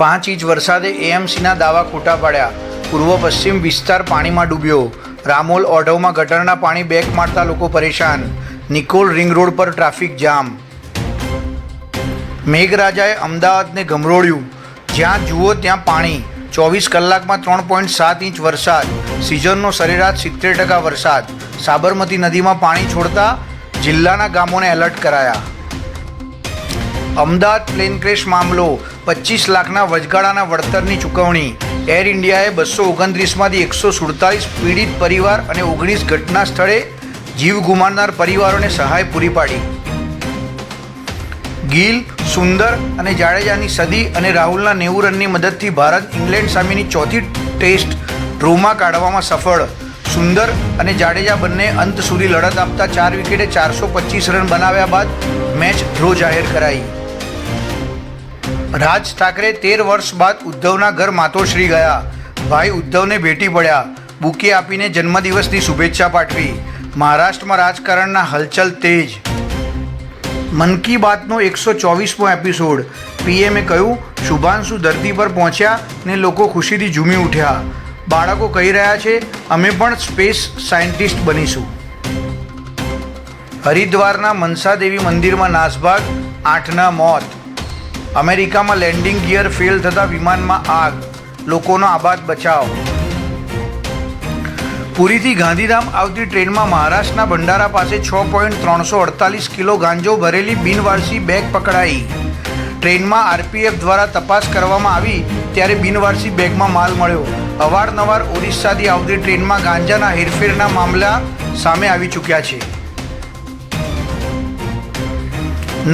5 inch વરસાદે એએમસીના દાવા ખોટા પાડ્યા. પૂર્વ પશ્ચિમ વિસ્તાર પાણીમાં ડૂબ્યો. રામોલ ઓઢવમાં ગટરના પાણી બેક મારતા લોકો પરેશાન. નિકોલ રિંગ રોડ પર ટ્રાફિક જામ. મેઘરાજાએ અમદાવાદને ગમરોળ્યું. જ્યાં જુઓ ત્યાં પાણી. 24 કલાકમાં 3.7 ઇંચ વરસાદ. સિઝનનો સરેરાશ 70% વરસાદ. સાબરમતી નદીમાં પાણી છોડતા જિલ્લાના ગામોને એલર્ટ કરાયા. અમદાવાદ પ્લેન ક્રેશ મામલો. 25 લાખના વચગાળાના વળતરની ચૂકવણી. એર ઇન્ડિયાએ 229માંથી 147 પીડિત પરિવાર અને 19 ઘટના સ્થળે જીવ ગુમાવનાર પરિવારોને સહાય પૂરી પાડી. ગિલ, સુંદર અને જાડેજાની સદી અને રાહુલના 90 રનની મદદથી ભારત ઇંગ્લેન્ડ સામેની ચોથી ટેસ્ટ ડ્રોમાં કાઢવામાં સફળ. સુંદર અને જાડેજા બંને અંત સુધી લડત આપતા 4 વિકેટે 425 રન બનાવ્યા બાદ મેચ ડ્રો જાહેર કરાઈ. રાજ ઠાકરે 13 વર્ષ બાદ ઉદ્ધવના ઘર માતોશ્રી ગયા. ભાઈ ઉદ્ધવને ભેટી પડ્યા. બુકે આપીને જન્મદિવસની શુભેચ્છા પાઠવી. મહારાષ્ટ્રમાં રાજકારણના હલચલ તેજ. મન કી બાતનો 124મો એપિસોડ. પીએમએ કહ્યું, શુભાંશુ ધરતી પર પહોંચ્યા ને લોકો ખુશીથી ઝૂમી ઉઠ્યા. બાળકો કહી રહ્યા છે, અમે પણ સ્પેસ સાયન્ટિસ્ટ બનીશું. હરિદ્વારના મનસાદેવી મંદિરમાં નાસભાગ, 8ના મોત. અમેરિકામાં લેન્ડિંગ ગિયર ફેલ થતાં વિમાનમાં આગ. લોકોનો આબાદ બચાવ. પુરીથી ગાંધીધામ આવતી ટ્રેનમાં મહારાષ્ટ્રના ભંડારા પાસે 6.348 કિલો ગાંજો ભરેલી બિનવારસી બેગ પકડાઈ. ટ્રેનમાં આરપીએફ દ્વારા તપાસ કરવામાં આવી ત્યારે બિનવારસી બેગમાં માલ મળ્યો. અવારનવાર ઓરિસ્સાથી આવતી ટ્રેનમાં ગાંજાના હેરફેરના મામલા સામે આવી ચૂક્યા છે.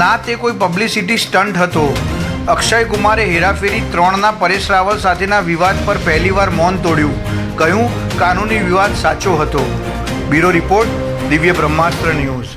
ના તે કોઈ પબ્લિસિટી સ્ટન્ટ હતો. અક્ષય કુમારે હેરાફેરી 3ના પરેશ રાવલ સાથેના વિવાદ પર પહેલીવાર મૌન તોડ્યું. કહ્યું, કાનૂની વિવાદ સાચો હતો. બ્યુરો રિપોર્ટ, દિવ્ય બ્રહ્માસ્ત્ર ન્યૂઝ.